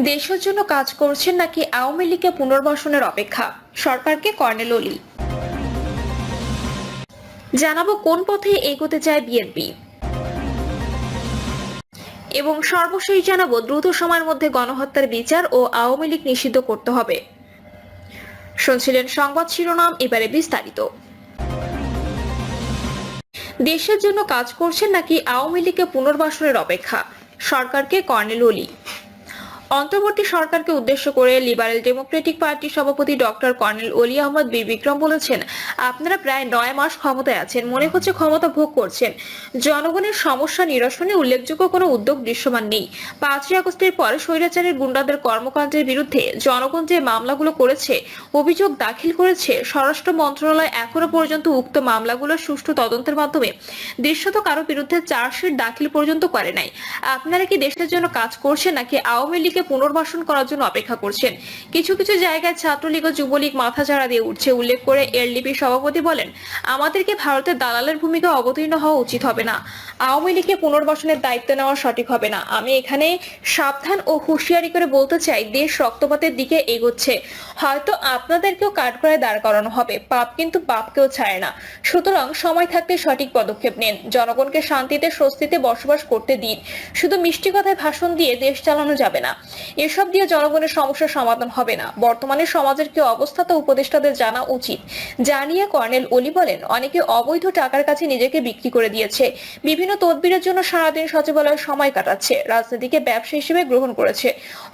দেশের জন্য কাজ করছেন নাকি আওয়ামী লীগকে পুনর্বাসনের অপেক্ষা, সরকারকে কর্নেল ওলি। জানাবো কোন পথে এগোতে চায় বিএনপি এবং সর্বশেষ জানাবো দ্রুত সময়ের মধ্যে গণহত্যার বিচার ও আওয়ামী লীগ নিষিদ্ধ করতে হবে। শুনছিলেন সংবাদ শিরোনাম, এবারে বিস্তারিত। দেশের জন্য কাজ করছেন নাকি আওয়ামী লীগকে পুনর্বাসনের অপেক্ষা, সরকারকে কর্নেল ওলি। অন্তর্বর্তী সরকারকে উদ্দেশ্য করে লিবারেল ডেমোক্রেটিক পার্টির সভাপতি ডক্টর কর্নেল ওলি আহমদ বীর বিক্রম বলেছেন, আপনারা প্রায় 9 মাস ক্ষমতায় আছেন, মনে হচ্ছে ক্ষমতা ভোগ করছেন। জনগণের সমস্যা নিরসনে উল্লেখযোগ্য কোনো উদ্যোগ দৃশ্যমান নেই। 5ই আগস্টের পর স্বৈরাচারের গুন্ডাদের কর্মকাণ্ডের বিরুদ্ধে জনগণ যে মামলাগুলো করেছে, অভিযোগ দাখিল করেছে, স্বরাষ্ট্র মন্ত্রণালয় এখনো পর্যন্ত উক্ত মামলাগুলোর সুষ্ঠু তদন্তের মাধ্যমে দৃশ্যত কারো বিরুদ্ধে চার্জশিট দাখিল পর্যন্ত করে নাই। আপনারা কি দেশের জন্য কাজ করছেন নাকি আওয়ামী লীগকে পুনর্বাসন করার জন্য অপেক্ষা করছেন? কিছু কিছু জায়গায় ছাত্রলীগ ও যুবলীগ মাথাচাড়া দিয়ে উঠছে। উল্লেখ করে এলডিপির সভাপতি বলেন, আমাদেরকে ভারতের দালালের ভূমিকা অবতীর্ণ হওয়া উচিত হবে না। আওয়ামী লীগকে পুনর্বাসনের দায়িত্ব নেওয়া সঠিক হবে না। আমি এখানে সাবধান ও হুঁশিয়ারি করে বলতে চাই, দেশ রক্তপাতের দিকে এগোচ্ছে। হয়তো আপনাদেরকেও কাঠগড়ায় দাঁড় করানো হবে। পাপ কিন্তু বাপকেও ছাড়ে না। সুতরাং সময় থাকতে সঠিক পদক্ষেপ নেন। জনগণকে শান্তিতে স্বস্তিতে বসবাস করতে দিন। শুধু মিষ্টি কথায় ভাষণ দিয়ে দেশ চালানো যাবে না। এসব দিয়ে জনগণের সমস্যার সমাধান হবে না। বর্তমানে সমাজের কি অবস্থা তা উপদেষ্টাদের জানা উচিত। জানিয়ে কর্নেল ওলি বলেন, অনেকে অবৈধ টাকার কাছে নিজেকে বিক্রি করে দিয়েছে, বিভিন্ন তদবিরের জন্য সারাদিন সচিবালয়ে সময় কাটাচ্ছে, রাজনীতিকে ব্যবসা হিসেবে গ্রহণ করেছে,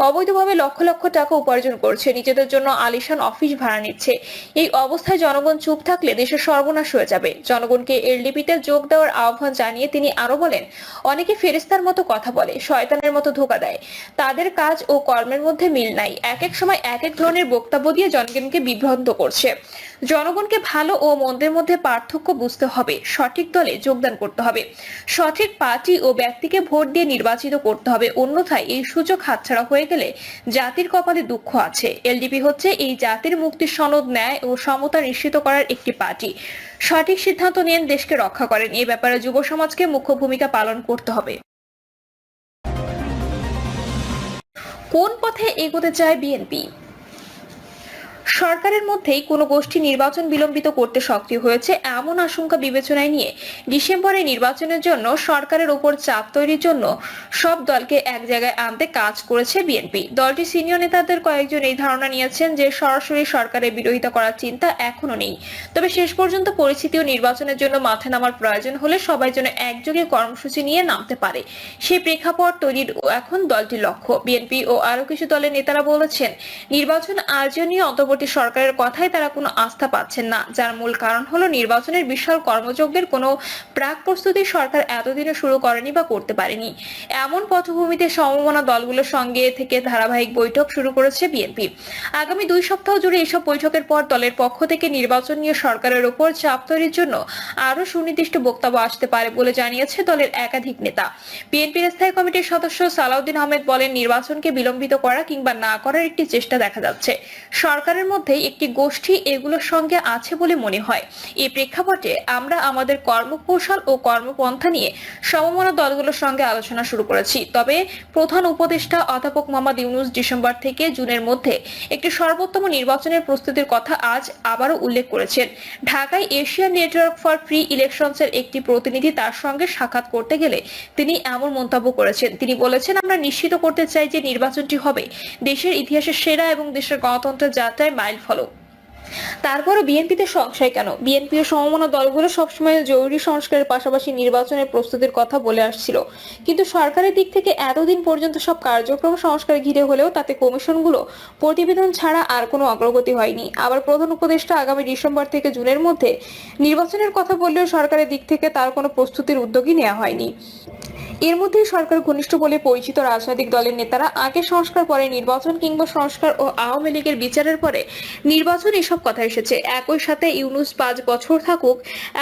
অবৈধভাবে লক্ষ লক্ষ টাকা উপার্জন করছে, নিজেদের জন্য আলিশান অফিস ভাড়া নিচ্ছে। এই অবস্থায় জনগণ চুপ থাকলে দেশের সর্বনাশ হয়ে যাবে। জনগণকে এলডিপিতে যোগ দেওয়ার আহ্বান জানিয়ে তিনি আরো বলেন, অনেকে ফেরেশতার মতো কথা বলে, শয়তানের মতো ধোঁকা দেয়। তাদের কাজ ও কর্মের মধ্যে মিল নাই। এক এক সময় এক এক ধরনের বক্তব্য দিয়ে জনগণকে বিভ্রান্ত করছে। জনগণকে ভালো ও মন্দের মধ্যে পার্থক্য বুঝতে হবে, সঠিক দলে যোগদান করতে হবে, সঠিক পার্টি ও ব্যক্তিকে ভোট দিয়ে নির্বাচিত করতে হবে। অন্যথায় এই সুযোগ হাতছাড়া হয়ে গেলে জাতির কপালে দুঃখ আছে। এলডিপি হচ্ছে এই জাতির মুক্তির সনদ, ন্যায় ও সমতা নিশ্চিত করার একটি পার্টি। সঠিক সিদ্ধান্ত নেন, দেশকে রক্ষা করেন। এই ব্যাপারে যুব সমাজকে মুখ্য ভূমিকা পালন করতে হবে। কোন পথে এগোতে চায় বিএনপি? সরকারের মধ্যেই কোনো গোষ্ঠী নির্বাচন বিলম্বিত করতে সক্রিয় হয়েছে এমন আশঙ্কা বিবেচনায় নিয়ে ডিসেম্বরে নির্বাচনের জন্য সরকারের উপর চাপ তৈরির জন্য সব দলকে এক জায়গায় আনতে কাজ করেছে বিএনপি। দলটির সিনিয়র নেতাদের কয়েকজন এই ধারণা নিয়েছেন যে সরাসরি সরকারের বিরোধিতা করার চিন্তা এখনো নেই, তবে শেষ পর্যন্ত পরিস্থিতি ও নির্বাচনের জন্য মাঠে নামার প্রয়োজন হলে সবাই যেন একযোগে কর্মসূচি নিয়ে নামতে পারে, সেই প্রেক্ষাপট তৈরির এখন দলটির লক্ষ্য। বিএনপি ও আরো কিছু দলের নেতারা বলেছেন, নির্বাচন আয়োজনীয় অন্তর্বর্তী সরকারের কথায় তারা কোনো আস্থা পাচ্ছেন না, যার মূল কারণ হলো নির্বাচনের বিশাল কর্মযজ্ঞের কোনো প্রাক প্রস্তুতি সরকার এতদিনে শুরু করেনি বা করতে পারেনি। এমন পটভূমিতে সমমনা দলগুলোর সঙ্গে থেকে ধারাবাহিক বৈঠক শুরু করেছে বিএনপি। আগামী 2 সপ্তাহ জুড়ে এসব বৈঠকের পর দলের পক্ষ থেকে নির্বাচন নিয়ে সরকারের উপর চাপ তৈরির জন্য আরো সুনির্দিষ্ট বক্তব্য আসতে পারে বলে জানিয়েছে দলের একাধিক নেতা। বিএনপির স্থায়ী কমিটির সদস্য সালাউদ্দিন আহমেদ বলেন, নির্বাচনকে বিলম্বিত করা কিংবা না করার একটি চেষ্টা দেখা যাচ্ছে। সরকারের মধ্যে একটি গোষ্ঠী এগুলোর সঙ্গে আছে বলে মনে হয়। এই প্রেক্ষাপটে আমরা আমাদের কর্মকৌশল ও কর্মপন্থা নিয়ে সমমনা দলগুলোর সঙ্গে আলোচনা শুরু করেছি। তবে প্রধান উপদেষ্টা অধ্যাপক মোহাম্মদ ইউনূস ডিসেম্বর থেকে জুনের মধ্যে একটি সর্বোত্তম নির্বাচনের প্রস্তুতির কথা আজ আবারও উল্লেখ করেছেন। ঢাকায় এশিয়ান নেটওয়ার্ক ফর ফ্রি ইলেকশনসের একটি প্রতিনিধি তার সঙ্গে সাক্ষাৎ করতে গেলে তিনি এমন মন্তব্য করেছেন। তিনি বলেছেন, আমরা নিশ্চিত করতে চাই যে নির্বাচনটি হবে দেশের ইতিহাসের সেরা এবং দেশের গণতন্ত্রের যাত্রায় মাইল ফলক। তারপরও বিএনপিতে সংশয় কেন? বিএনপি ও সমমনা দলগুলো সবসময় জরুরি সংস্কারের পাশাপাশি নির্বাচনের প্রস্তুতির কথা বলে আসছিল, কিন্তু সরকারের দিক থেকে এতদিন পর্যন্ত সব কার্যক্রম সংস্কার ঘিরে হলেও তাতে কমিশনগুলো প্রতিবেদন ছাড়া আর কোনো অগ্রগতি হয়নি। আবার প্রধান উপদেষ্টা আগামী ডিসেম্বর থেকে জুনের মধ্যে নির্বাচনের কথা বললেও সরকারের দিক থেকে তার কোনো প্রস্তুতির উদ্যোগই নেওয়া হয়নি। এর মধ্যেই সরকার ঘনিষ্ঠ বলে পরিচিত রাজনৈতিক দলের নেতারা আগে সংস্কার পরে নির্বাচন কিংবা সংস্কার ও আওয়ামী লীগের বিচারের পরে নির্বাচন এসব কথা এসেছে। একই সাথে ইউনূস 5 বছর থাকুক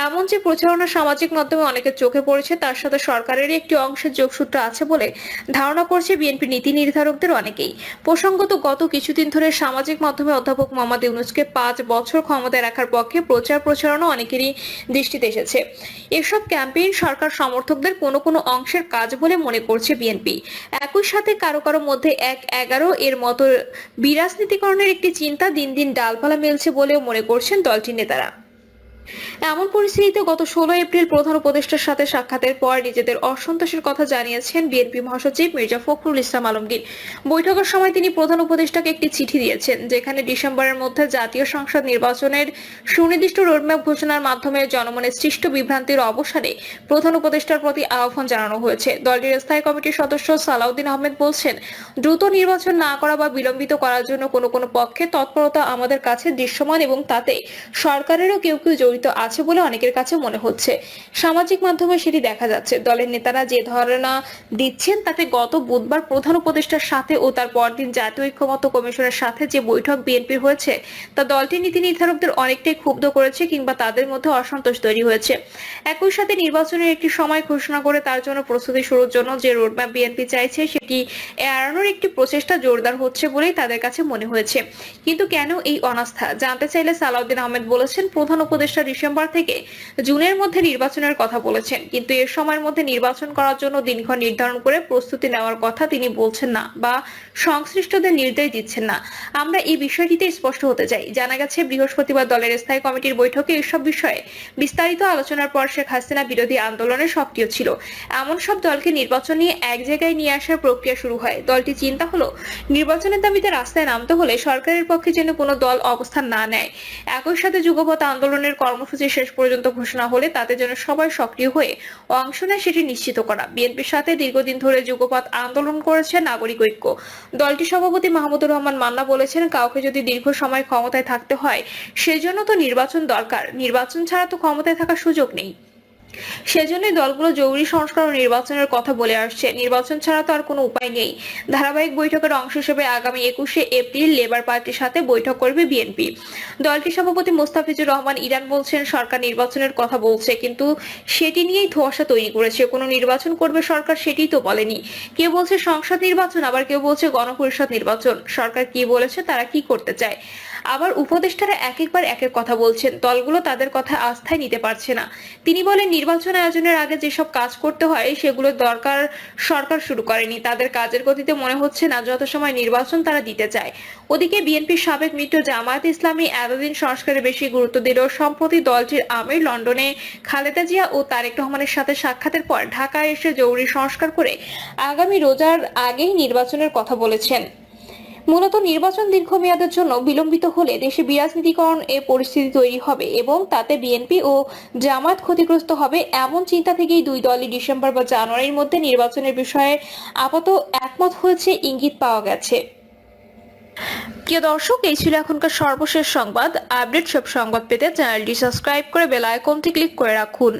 এমন যে প্রচারণা সামাজিক মাধ্যমে অনেকের চোখে পড়েছে, তার সাথে সরকারেরই একটি অংশের যোগসূত্র আছে বলে ধারণা করছে বিএনপি নীতি নির্ধারকদের অনেকেই। প্রসঙ্গত, গত কিছুদিন ধরে সামাজিক মাধ্যমে অধ্যাপক মোহাম্মদ ইউনূসকে 5 বছর ক্ষমতায় রাখার পক্ষে প্রচারণা অনেকেরই দৃষ্টিতে এসেছে। এসব ক্যাম্পেইন সরকার সমর্থকদের কোনো অংশের কাজ বলে মনে করছে বিএনপি। একই সাথে কারো কারো মধ্যে ১-১১ এর মতো বিরাজনীতিকরণের একটি চিন্তা দিন দিন ডালপালা মেলছে বলেও মনে করছেন দলটির নেতারা। এমন পরিস্থিতিতে গত ১৬ এপ্রিল প্রধান উপদেষ্টার সাথে সাক্ষাতের পর নিজেদের অসন্তোষের কথা জানিয়েছেন বিএনপি মহাসচিব মির্জা ফখরুল ইসলাম আলমগীর। বৈঠকের সময় তিনি প্রধান উপদেষ্টাকে একটি চিঠি দিয়েছেন, যেখানে ডিসেম্বরের মধ্যে জাতীয় সংসদ নির্বাচনের সুনির্দিষ্ট রোডম্যাপ ঘোষণার মাধ্যমে জনমনে সৃষ্ট বিভ্রান্তির অবসানে প্রধান উপদেষ্টার প্রতি আহ্বান জানানো হয়েছে। দলটির স্থায়ী কমিটির সদস্য সালাউদ্দিন আহমেদ বলছেন, দ্রুত নির্বাচন না করা বা বিলম্বিত করার জন্য কোনো পক্ষে তৎপরতা আমাদের কাছে দৃশ্যমান এবং তাতে সরকারেরও কেউ জড়িত আছে বলে অনেকের কাছে মনে হচ্ছে। সামাজিক মাধ্যমে সেটি দেখা যাচ্ছে। দলের নেতারা যে ধারণা দিচ্ছেন তাতে গত বুধবার প্রধান উপদেষ্টার সাথে ও তার পরদিন জাতীয় ঐক্যমত্য কমিশনের সাথে যে বৈঠক বিএনপির হয়েছে তা দলটির নীতি নির্ধারকদের অনেকটাই ক্ষুব্ধ করেছে কিংবা তাদের মধ্যে অসন্তোষ তৈরি হয়েছে। একই সাথে নির্বাচনের একটি সময় ঘোষণা করে তার জন্য প্রস্তুতি শুরুর জন্য যে রোডম্যাপ বিএনপি চাইছে সেটি এড়ানোর একটি প্রচেষ্টা জোরদার হচ্ছে বলেই তাদের কাছে মনে হয়েছে। কিন্তু কেন এই অনাস্থা জানতে চাইলে সালাউদ্দিন আহমেদ বলেছেন, প্রধান উপদেষ্টা ডিসেম্বর থেকে জুনের মধ্যে নির্বাচনের কথা বলেছেন, কিন্তু এর সময়ের মধ্যে নির্বাচন করার জন্য দিনক্ষণ নির্ধারণ করে প্রস্তুতি নেওয়ার কথা তিনি বলছেন না বা সংশ্লিষ্টদের নির্দেশ দিচ্ছেন না। আমরা এই বিষয়টিতে স্পষ্ট হতে চাই। জানা গেছে বৃহস্পতিবার দলের স্থায়ী কমিটির বৈঠকে এসব বিষয়ে বিস্তারিত আলোচনার পর শেখ হাসিনা বিরোধী আন্দোলনে সক্রিয় ছিল এমন সব দলকে নির্বাচন নিয়ে এক জায়গায় নিয়ে আসার প্রক্রিয়া শুরু হয়। দলটি চিন্তা হলো নির্বাচনের দাবিতে রাস্তায় নামতে হলে সরকারের পক্ষে যেন কোনো দল অবস্থান না নেয়। একই সাথে যুগপৎ আন্দোলনের কর্মসূচি শেষ পর্যন্ত ঘোষণা হলে তাতে যেন সবাই সক্রিয় হয়ে অংশ নেয় সেটি নিশ্চিত করা। বিএনপির সাথে দীর্ঘদিন ধরে যুগপৎ আন্দোলন করেছে নাগরিক ঐক্য। দলটির সভাপতি মাহমুদুর রহমান মান্না বলেছেন, কাউকে যদি দীর্ঘ সময় ক্ষমতায় থাকতে হয় সেজন্য তো নির্বাচন দরকার। নির্বাচন ছাড়া তো ক্ষমতায় থাকার সুযোগ নেই। সেজন্যই দলগুলো জরুরি সংস্কার ও নির্বাচনের কথা বলে আসছে। নির্বাচন ছাড়া তো আর কোনো উপায় নেই। ধারাবাহিক বৈঠকের অংশ হিসেবে আগামী ২১শে এপ্রিল লেবার পার্টির সাথে বৈঠক করবে বিএনপি। দলটির সভাপতি মোস্তাফিজুর রহমান ইরান বলছেন, সরকার নির্বাচনের কথা বলছে কিন্তু সেটি নিয়েই ধোঁয়াশা তৈরি করেছে। কোনো নির্বাচন করবে সরকার সেটিই তো বলেনি। কেউ বলছে সংসদ নির্বাচন, আবার কেউ বলছে গণপরিষদ নির্বাচন। সরকার কি বলেছে, তারা কি করতে চায়। আবার উপদেষ্টারা একবার এক কথা বলছেন। দলগুলো তাদের কথা আস্থায় নিতে পারছে না। তিনি বলেন, নির্বাচন আয়োজনের আগে যেসব কাজ করতে হয় সেগুলোর দরকার সরকার শুরু করেনি। তাদের কাজের গতিতে মনে হচ্ছে না যত সময় নির্বাচন তারা দিতে চায়। ওদিকে বিএনপির সাবেক মিত্র জামায়াতে ইসলামী এতদিন সংস্কারে বেশি গুরুত্ব দিলেও সম্প্রতি দলটির আমির লন্ডনে খালেদা জিয়া ও তারেক রহমানের সাথে সাক্ষাতের পর ঢাকায় এসে জরুরি সংস্কার করে আগামী রোজার আগেই নির্বাচনের কথা বলেছেন। মূলত নির্বাচন দীর্ঘমেয়াদের জন্য বিলম্বিত হলে দেশে বিরাজনীতিকরণ এর পরিস্থিতি তৈরি হবে এবং তাতে বিএনপি ও জামায়াত ক্ষতিগ্রস্ত হবে। এমন চিন্তা থেকেই দুই দলই ডিসেম্বর বা জানুয়ারির মধ্যে নির্বাচনের বিষয়ে আপাতত একমত হয়েছে ইঙ্গিত পাওয়া গেছে। প্রিয় দর্শক, এই ছিল এখনকার সর্বশেষ সংবাদ। আপডেট সব সংবাদ পেতে চ্যানেলটি সাবস্ক্রাইব করে বেল আইকনটি ক্লিক করে রাখুন।